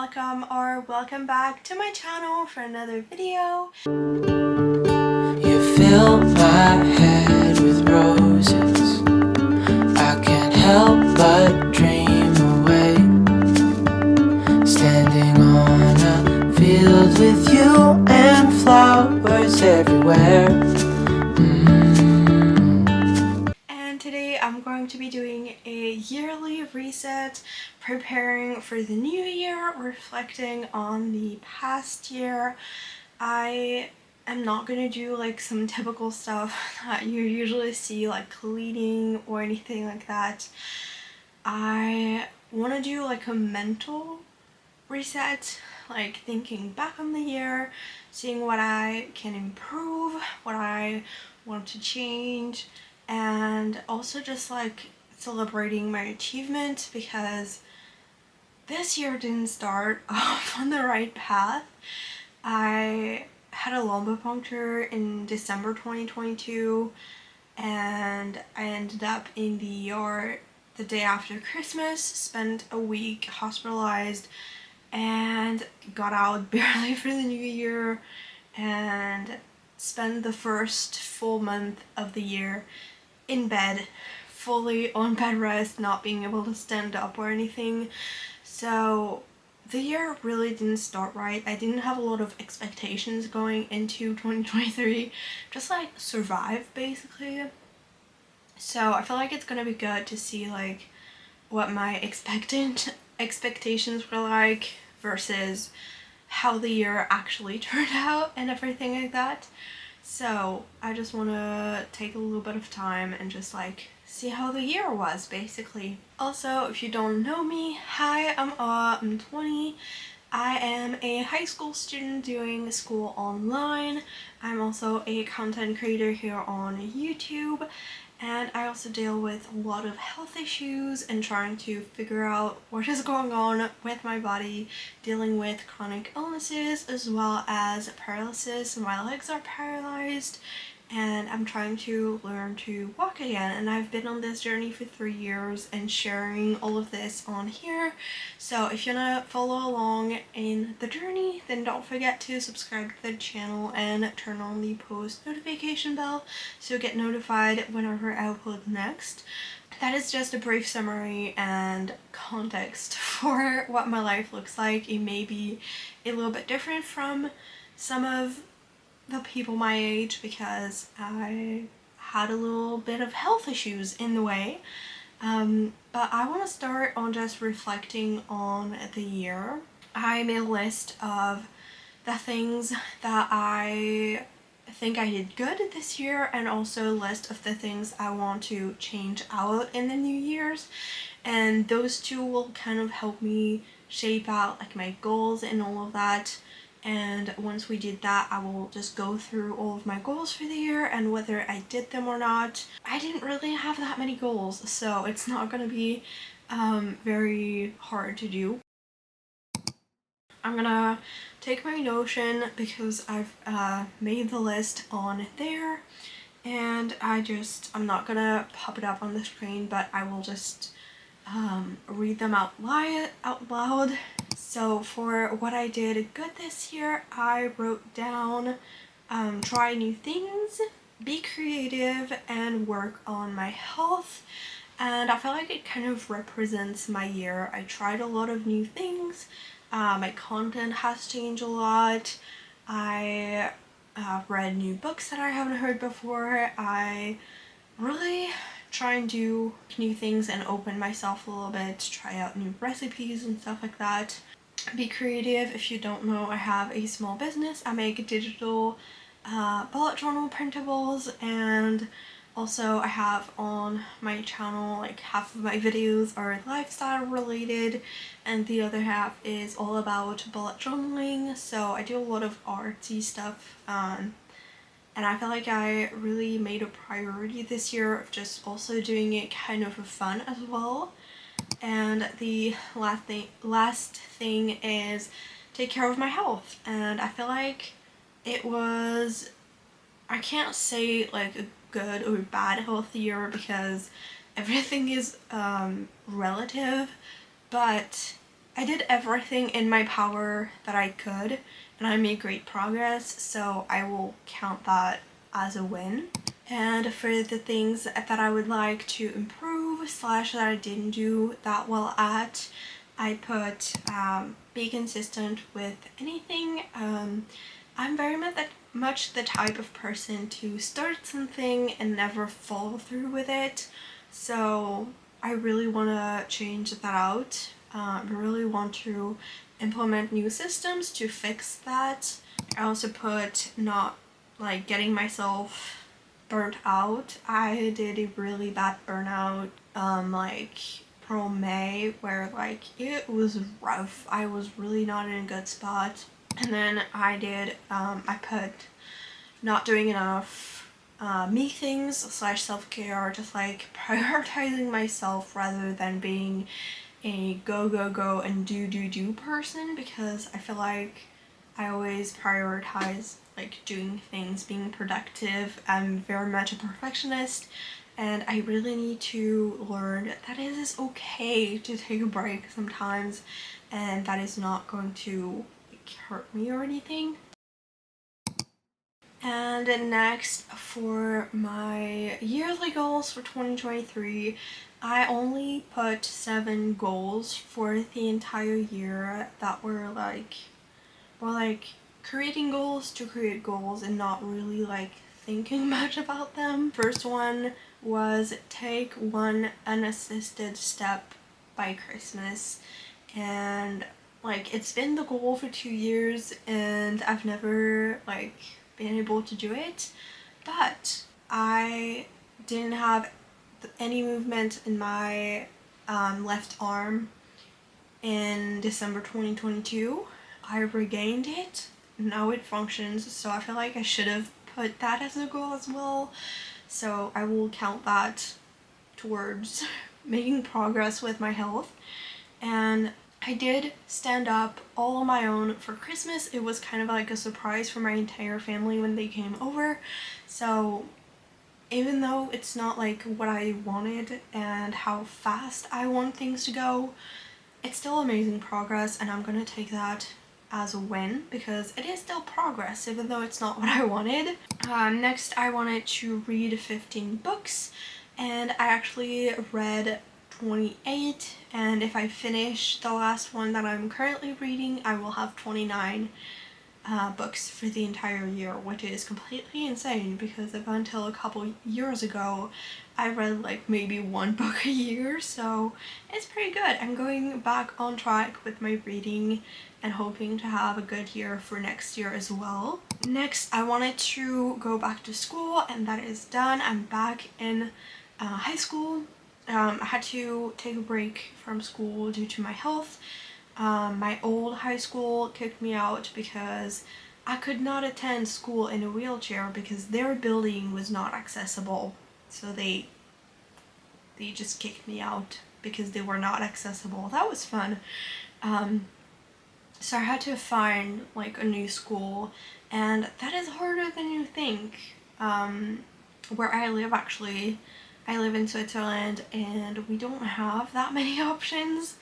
welcome or welcome back to my channel for another video. You fill my head with roses. I can't help but dream away, standing on a field with you and flowers everywhere. And today I'm going to be doing a yearly reset, preparing for the new year, reflecting on the past year. I am not going to do like some typical stuff that you usually see, like cleaning or anything like that. I want to do like a mental reset, like thinking back on the year, seeing what I can improve, what I want to change, and also just like celebrating my achievement, because this year didn't start off on the right path. I had a lumbar puncture in December 2022 and I ended up in the ER the day after Christmas, spent a week hospitalized and got out barely for the new year, and spent the first full month of the year in bed, fully on bed rest, not being able to stand up or anything. So the year really didn't start right. I didn't have a lot of expectations going into 2023, just like survive basically. So I feel like it's gonna be good to see like what my expectations were like versus how the year actually turned out and everything like that. So I just want to take a little bit of time and just like see how the year was basically. Also, if you don't know me, hi, I'm 20. I am a high school student doing school online. I'm also a content creator here on YouTube, and I also deal with a lot of health issues and trying to figure out what is going on with my body, dealing with chronic illnesses as well as paralysis. My legs are paralyzed and I'm trying to learn to walk again, and I've been on this journey for 3 years and sharing all of this on here. So if you want to follow along in the journey, then don't forget to subscribe to the channel and turn on the post notification bell so you get notified whenever I upload next. That is just a brief summary and context for what my life looks like. It may be a little bit different from some of the people my age because I had a little bit of health issues in the way. But I want to start on just reflecting on the year. I made a list of the things that I think I did good this year, and also a list of the things I want to change out in the new year's, and those two will kind of help me shape out like my goals and all of that. And once we did that, I will just go through all of my goals for the year and whether I did them or not. I didn't really have that many goals, so it's not gonna be very hard to do. I'm gonna take my Notion because I've made the list on there, and I'm not gonna pop it up on the screen, but I will just read them out loud. So for what I did good this year, I wrote down try new things, be creative, and work on my health. And I feel like it kind of represents my year. I tried a lot of new things. My content has changed a lot. I read new books that I haven't heard before. I really try and do new things and open myself a little bit, try out new recipes and stuff like that. Be creative. If you don't know, I have a small business. I make digital bullet journal printables, and also I have on my channel like half of my videos are lifestyle related and the other half is all about bullet journaling. So I do a lot of artsy stuff, and I feel like I really made a priority this year of just also doing it kind of for fun as well. And the last thing is take care of my health. And I feel like it was, I can't say like a good or bad health year because everything is relative, but I did everything in my power that I could, and I made great progress, so I will count that as a win. And for the things that I would like to improve slash that I didn't do that well at, I put be consistent with anything. I'm very much the type of person to start something and never follow through with it, so I really want to change that out. I really want to implement new systems to fix that. I also put not like getting myself burnt out. I did a really bad burnout like pro May, where like it was rough. I was really not in a good spot. And then I put not doing enough me things slash self-care, just like prioritizing myself rather than being a go go go and do person, because I feel like I always prioritize like doing things, being productive. I'm very much a perfectionist, and I really need to learn that it is okay to take a break sometimes, and that is not going to like, hurt me or anything. And next, for my yearly goals for 2023, I only put 7 goals for the entire year that were like, well, like creating goals to create goals and not really like thinking much about them. First one was take 1 unassisted step by Christmas, and like it's been the goal for 2 years and I've never like been able to do it, but I didn't have any movement in my left arm in December 2022. I regained it, now it functions, so I feel like I should have put that as a goal as well, so I will count that towards making progress with my health. And I did stand up all on my own for Christmas. It was kind of like a surprise for my entire family when they came over, so even though it's not like what I wanted and how fast I want things to go, it's still amazing progress, and I'm gonna take that as a win because it is still progress even though it's not what I wanted. Next, I wanted to read 15 books, and I actually read 28, and if I finish the last one that I'm currently reading, I will have 29 books for the entire year, which is completely insane because up until a couple years ago I read like maybe 1 book a year, so it's pretty good. I'm going back on track with my reading and hoping to have a good year for next year as well. Next, I wanted to go back to school, and that is done. I'm back in high school. I had to take a break from school due to my health. My old high school kicked me out because I could not attend school in a wheelchair because their building was not accessible. So they just kicked me out because they were not accessible. That was fun. So I had to find like a new school, and that is harder than you think. Where I live, actually, I live in Switzerland and we don't have that many options.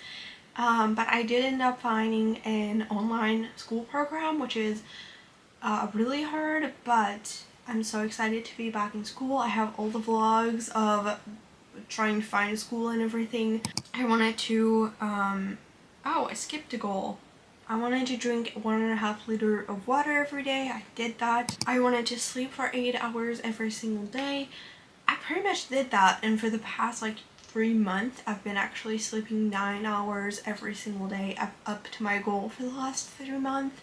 But I did end up finding an online school program, which is really hard, but I'm so excited to be back in school. I have all the vlogs of trying to find a school and everything. I wanted to, oh, I skipped a goal. I wanted to drink 1.5 liters of water every day. I did that. I wanted to sleep for 8 hours every single day. I pretty much did that, and for the past like 3 months I've been actually sleeping 9 hours every single day, up to my goal for the last 3 months,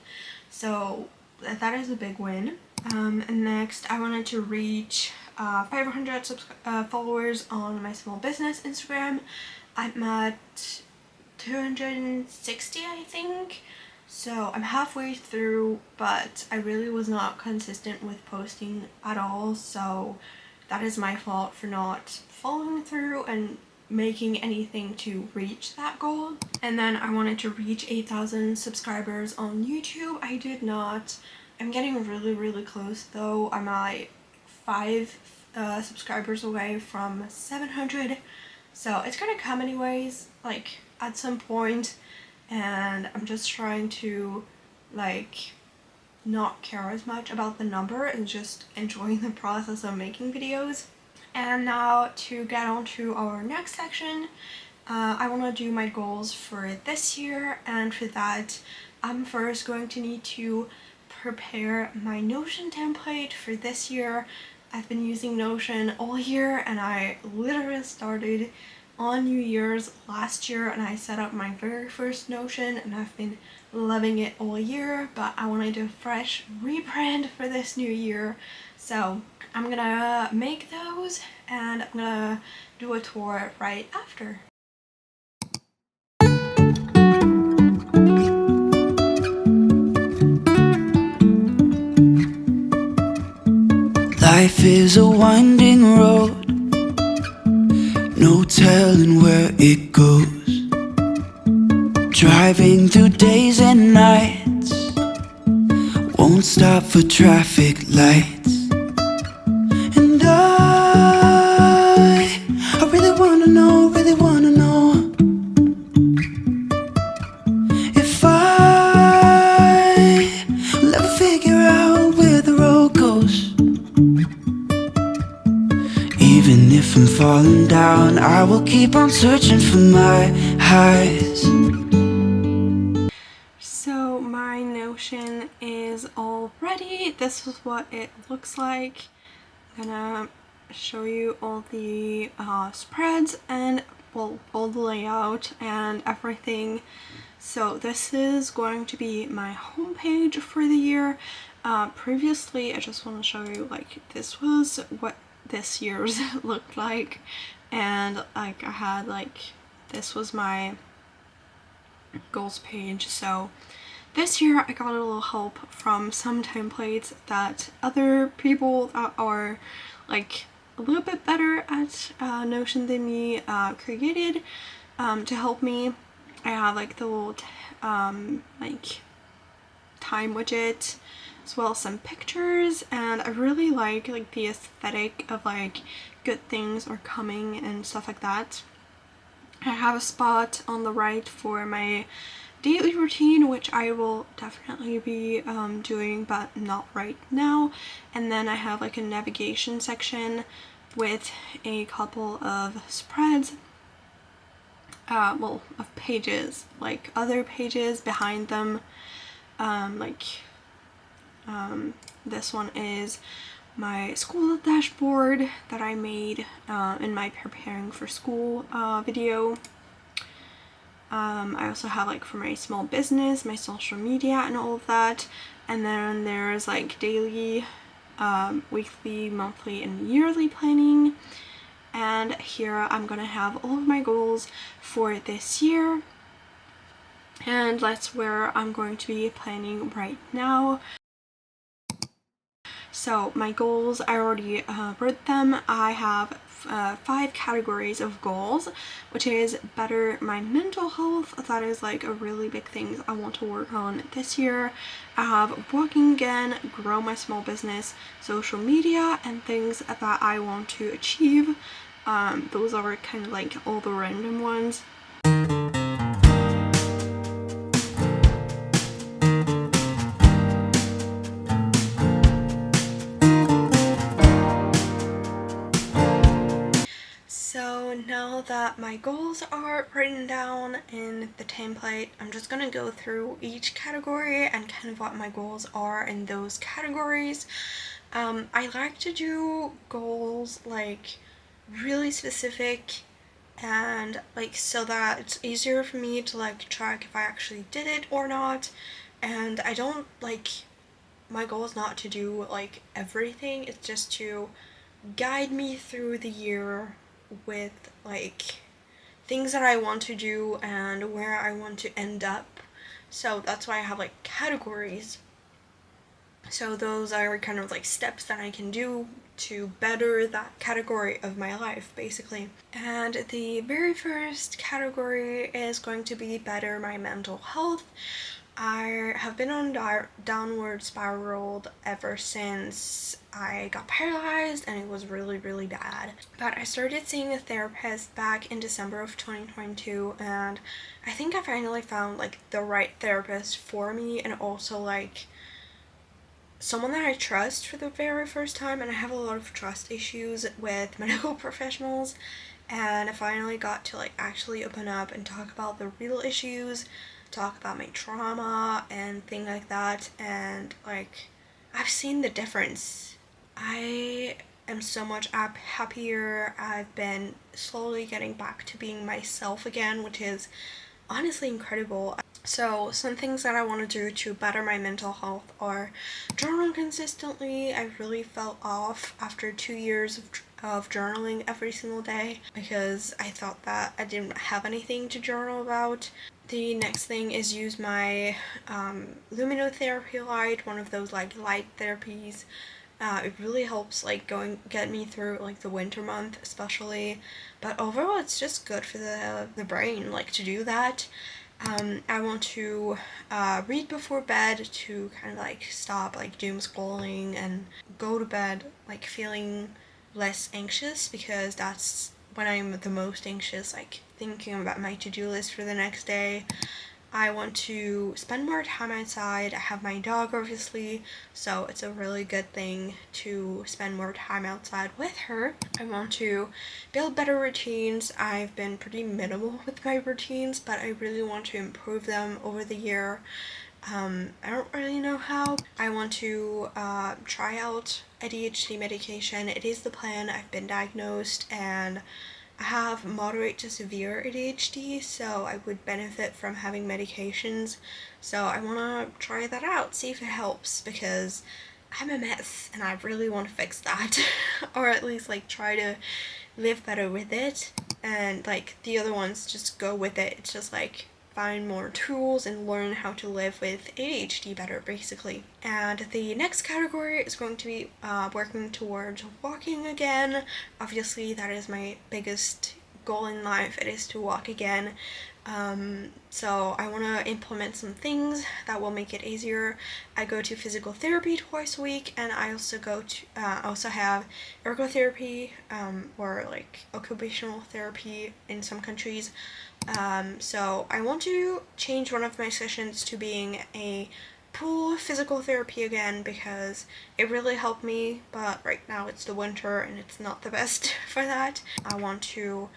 so that is a big win. And next, I wanted to reach 500 followers on my small business Instagram. I'm at 260, I think, so I'm halfway through, but I really was not consistent with posting at all, so that is my fault for not following through and making anything to reach that goal. And then I wanted to reach 8,000 subscribers on YouTube. I did not. I'm getting really close though. I'm like 5 subscribers away from 700, so it's gonna come anyways, like at some point, and I'm just trying to like not care as much about the number and just enjoying the process of making videos. And now to get on to our next section, I want to do my goals for this year, and for that I'm first going to need to prepare my Notion template for this year. I've been using Notion all year, and I literally started on New Year's last year, and I set up my very first Notion, and I've been loving it all year, but I want to do a fresh rebrand for this new year. So I'm gonna make those, and I'm gonna do a tour right after. Life is a winding road, no telling where it goes. Driving through days and nights, won't stop for traffic lights. And I really wanna know if will ever figure out where the road goes. Even if I'm falling down, I will keep on searching for my highs. So my Notion is all ready. This is what it looks like. I'm gonna show you all the spreads and well, all the layout and everything. So this is going to be my homepage for the year. Previously, I just want to show you, like, this was what this year's looked like, and like I had like, this was my goals page. So this year I got a little help from some templates that other people that are like a little bit better at Notion than me created to help me. I have like the little like time widget, as well as some pictures, and I really like the aesthetic of like good things are coming and stuff like that. I have a spot on the right for my daily routine, which I will definitely be doing, but not right now. And then I have like a navigation section with a couple of spreads, well, of pages, like other pages behind them. This one is my school dashboard that I made in my preparing for school video. I also have like for my small business, my social media and all of that. And then there's like daily, weekly, monthly and yearly planning. And here I'm gonna have all of my goals for this year. And that's where I'm going to be planning right now. So my goals, I already wrote them. I have 5 categories of goals, which is better my mental health. That is like a really big thing I want to work on this year. I have walking again, grow my small business, social media, and things that I want to achieve. Those are kind of like all the random ones. So now that my goals are written down in the template, I'm just gonna go through each category and kind of what my goals are in those categories. I like to do goals like really specific and like so that it's easier for me to like track if I actually did it or not. And I don't like, my goal is not to do like everything, it's just to guide me through the year with like things that I want to do and where I want to end up. So that's why I have like categories. So those are kind of like steps that I can do to better that category of my life, basically. And the very first category is going to be better my mental health. I have been on downward spiral ever since I got paralyzed, and it was really, really bad. But I started seeing a therapist back in December of 2022, and I think I finally found like the right therapist for me, and also like someone that I trust for the very first time. And I have a lot of trust issues with medical professionals, and I finally got to like actually open up and talk about the real issues, talk about my trauma and things like that. And like, I've seen the difference. I am so much happier. I've been slowly getting back to being myself again, which is honestly incredible. So some things that I want to do to better my mental health are journal consistently. I really fell off after 2 years of journaling every single day because I thought that I didn't have anything to journal about. The next thing is use my luminotherapy light, one of those like light therapies. It really helps like get me through like the winter month especially, but overall it's just good for the brain like to do that. I want to read before bed to kind of like stop like doom scrolling and go to bed like feeling less anxious, because that's when I'm the most anxious, like thinking about my to-do list for the next day. I want to spend more time outside. I have my dog obviously, so it's a really good thing to spend more time outside with her. I want to build better routines. I've been pretty minimal with my routines, but I really want to improve them over the year. I don't really know how. I want to try out ADHD medication. It is the plan. I've been diagnosed and I have moderate to severe ADHD, so I would benefit from having medications. So I want to try that out, see if it helps, because I'm a mess and I really want to fix that. Or at least like try to live better with it. And like the other ones just go with it. It's just like find more tools and learn how to live with ADHD better, basically. And the next category is going to be working towards walking again. Obviously, that is my biggest goal in life. It is to walk again. So I want to implement some things that will make it easier. I go to physical therapy twice a week, and I also go to also have ergotherapy, or like occupational therapy in some countries. So I want to change one of my sessions to being a pool physical therapy again, because it really helped me, but right now it's the winter and it's not the best for that. I want to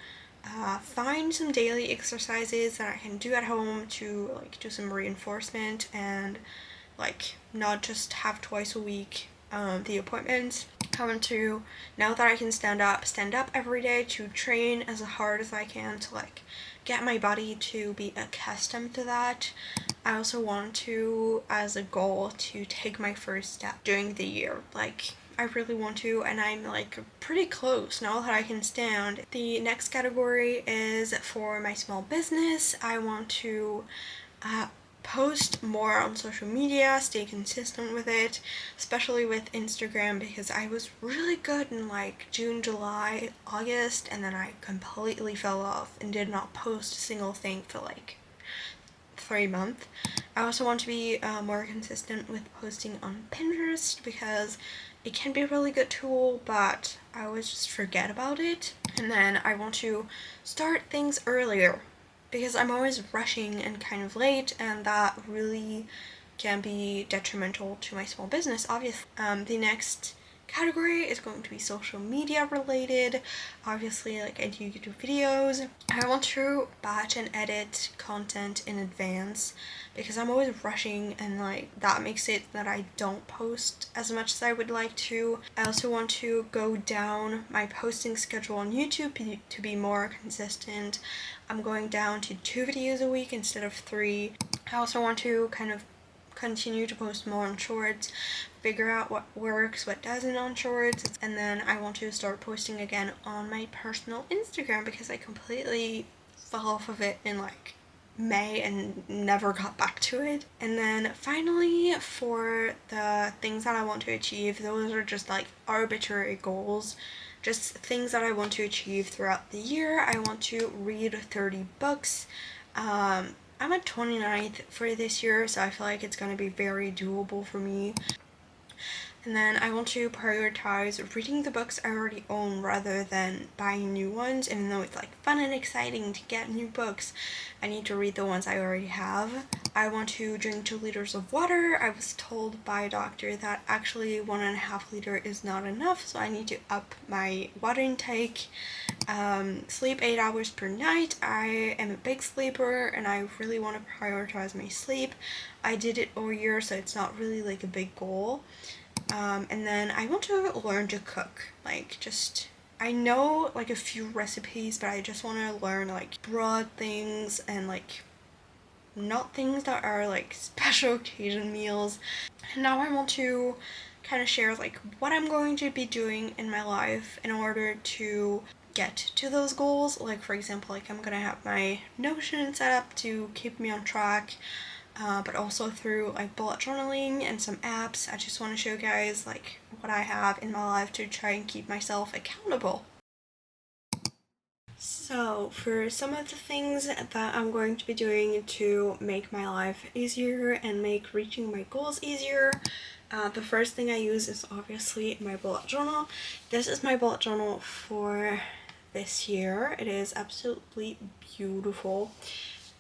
find some daily exercises that I can do at home to like do some reinforcement and like not just have twice a week the appointments. I want to, now that I can stand up every day, to train as hard as I can to like get my body to be accustomed to that. I also want to, as a goal, to take my first step during the year. Like, I really want to, and I'm like pretty close now that I can stand. The next category is for my small business. I want to post more on social media, stay consistent with it, especially with Instagram, because I was really good in like June, July, August, and then I completely fell off and did not post a single thing for like 3 months. I also want to be more consistent with posting on Pinterest, because it can be a really good tool, but I always just forget about it. And then I want to start things earlier, because I'm always rushing and kind of late, and that really can be detrimental to my small business, obviously. The next category is going to be social media related. Obviously, like I do YouTube videos. I want to batch and edit content in advance, because I'm always rushing, and like that makes it that I don't post as much as I would like to. I also want to go down my posting schedule on YouTube to be more consistent. I'm going down to 2 videos a week instead of 3. I also want to kind of continue to post more on shorts, figure out what works, what doesn't on shorts, and then I want to start posting again on my personal Instagram, because I completely fell off of it in like May and never got back to it. And then finally, for the things that I want to achieve, those are just like arbitrary goals, just things that I want to achieve throughout the year. I want to read 30 books. I'm at 29th for this year, so I feel like it's gonna be very doable for me. And then I want to prioritize reading the books I already own rather than buying new ones. Even though it's like fun and exciting to get new books, I need to read the ones I already have. I want to drink 2 liters of water. I was told by a doctor that actually 1.5 liters is not enough, so I need to up my water intake. Sleep 8 hours per night. I am a big sleeper and I really want to prioritize my sleep. I did it all year, so it's not really like a big goal. And then I want to learn to cook, like just, I know like a few recipes, but I just want to learn like broad things and like not things that are like special occasion meals. And now I want to kind of share like what I'm going to be doing in my life in order to get to those goals. Like for example, like I'm gonna have my Notion set up to keep me on track. But also through like bullet journaling and some apps. I just want to show you guys like what I have in my life to try and keep myself accountable. So for some of the things that I'm going to be doing to make my life easier and make reaching my goals easier, the first thing I use is obviously my bullet journal. This is my bullet journal for this year. It is absolutely beautiful.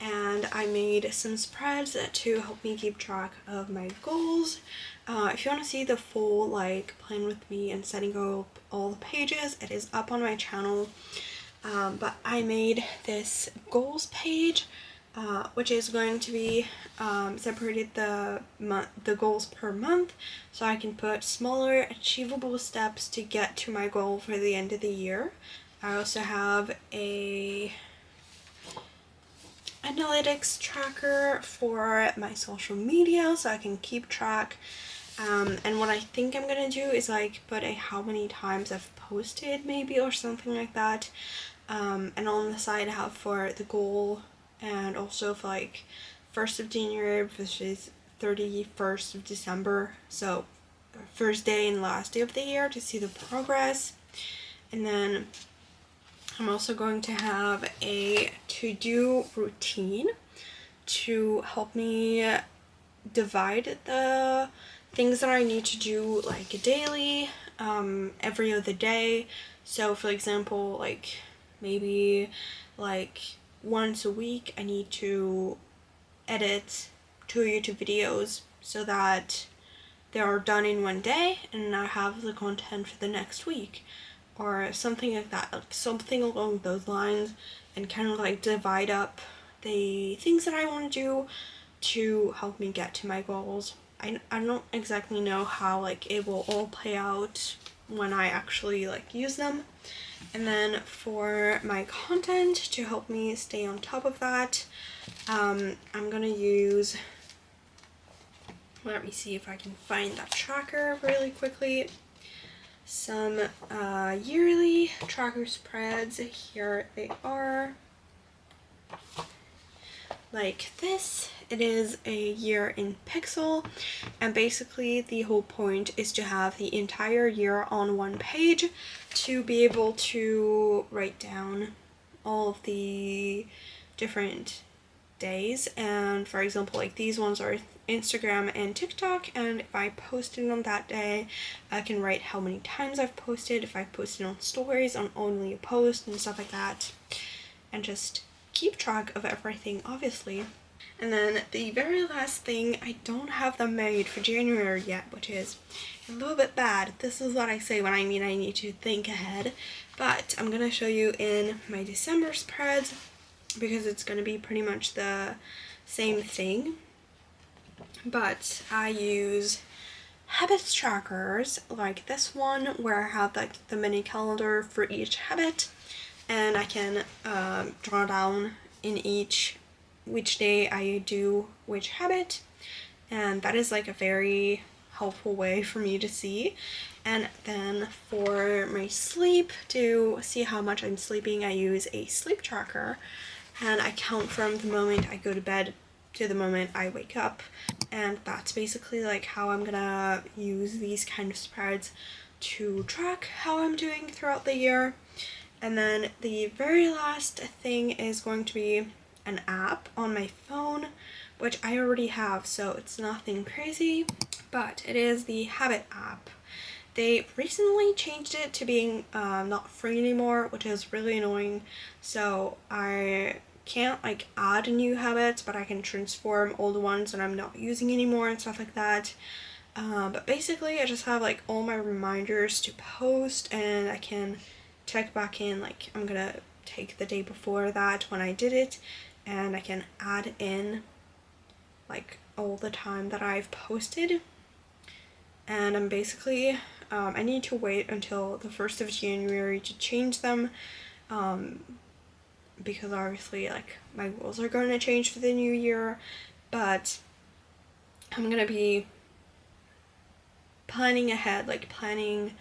And I made some spreads to help me keep track of my goals. If you want to see the full like plan with me and setting up all the pages, it is up on my channel. But I made this goals page, which is going to be separated the goals per month, so I can put smaller achievable steps to get to my goal for the end of the year. I also have a analytics tracker for my social media so I can keep track. And what I think I'm gonna do is like put a how many times I've posted maybe or something like that. And on the side I have for the goal and also for like 1st of January versus 31st of December. So first day and last day of the year to see the progress. And then I'm also going to have a to-do routine to help me divide the things that I need to do like daily, every other day. So for example, like maybe like once a week I need to edit 2 YouTube videos so that they are done in one day and I have the content for the next week. Or something like that, like something along those lines, and kind of like divide up the things that I want to do to help me get to my goals. I don't exactly know how like it will all play out when I actually like use them. And then for my content to help me stay on top of that, I'm gonna use, let me see if I can find that tracker really quickly. Some yearly tracker spreads. Here they are. Like this. It is a year in pixel, and basically the whole point is to have the entire year on one page to be able to write down all of the different days. And for example, like these ones are Instagram and TikTok, and if I posted on that day, I can write how many times I've posted, if I posted on stories, on only a post and stuff like that, and just keep track of everything, obviously. And then the very last thing, I don't have them made for January yet, which is a little bit bad. This is what I say when I mean I need to think ahead, but I'm gonna show you in my December spreads because it's gonna be pretty much the same thing. But I use habits trackers like this one where I have like the mini calendar for each habit, and I can draw down in which day I do which habit, and that is like a very helpful way for me to see. And then for my sleep, to see how much I'm sleeping, I use a sleep tracker, and I count from the moment I go to bed to the moment I wake up. And that's basically like how I'm gonna use these kind of spreads to track how I'm doing throughout the year. And then the very last thing is going to be an app on my phone, which I already have, so it's nothing crazy, but it is the Habit app. They recently changed it to being not free anymore, which is really annoying. So I can't like add new habits, but I can transform old ones that I'm not using anymore and stuff like that. But basically I just have like all my reminders to post, and I can check back in, like I'm gonna take the day before that when I did it, and I can add in like all the time that I've posted. And I'm basically I need to wait until the 1st of January to change them, because obviously like my goals are going to change for the new year, but I'm gonna be planning ahead, like planning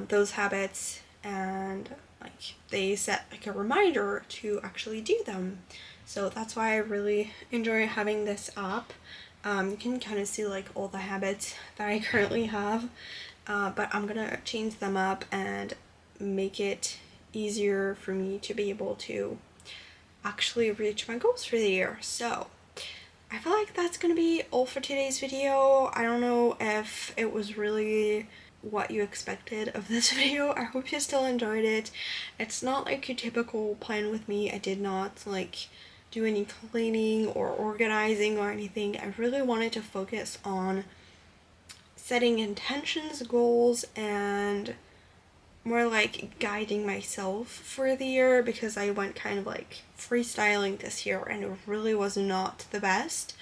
those habits, and like they set like a reminder to actually do them. So that's why I really enjoy having this app. You can kind of see like all the habits that I currently have, but I'm gonna change them up and make it easier for me to be able to actually reach my goals for the year. So I feel like that's gonna be all for today's video. I don't know if it was really what you expected of this video. I hope you still enjoyed it. It's not like your typical plan with me. I did not like do any cleaning or organizing or anything. I really wanted to focus on setting intentions, goals, and more like guiding myself for the year, because I went kind of like freestyling this year and it really was not the best.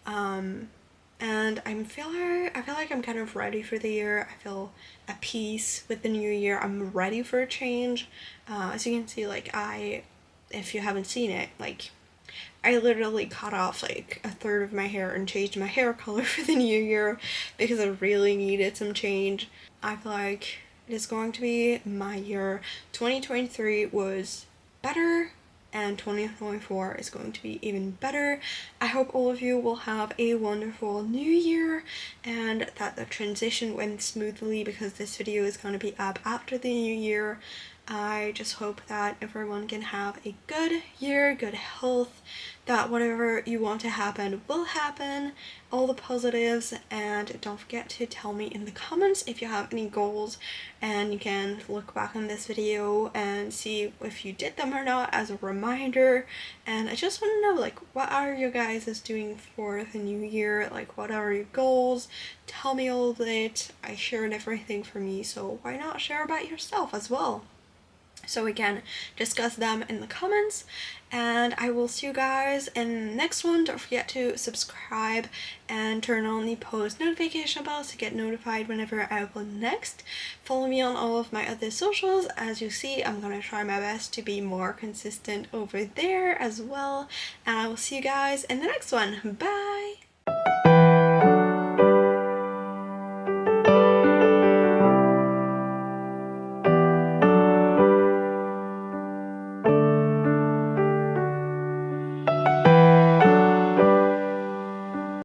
And I feel like I'm kind of ready for the year. I feel at peace with the new year. I'm ready for a change. As you can see, like if you haven't seen it, like I literally cut off like a third of my hair and changed my hair color for the new year because I really needed some change. I feel like it is going to be my year. 2023 was better, and 2024 is going to be even better. I hope all of you will have a wonderful new year and that the transition went smoothly, because this video is going to be up after the new year. I just hope that everyone can have a good year, good health, that whatever you want to happen will happen, all the positives, and don't forget to tell me in the comments if you have any goals, and you can look back on this video and see if you did them or not as a reminder. And I just want to know, like, what are you guys doing for the new year? Like, what are your goals? Tell me all of it. I shared everything for me, so why not share about yourself as well? So we can discuss them in the comments, and I will see you guys in the next one. Don't forget to subscribe and turn on the post notification bell to get notified whenever I upload next. Follow me on all of my other socials. As you see, I'm gonna try my best to be more consistent over there as well, and I will see you guys in the next one. Bye!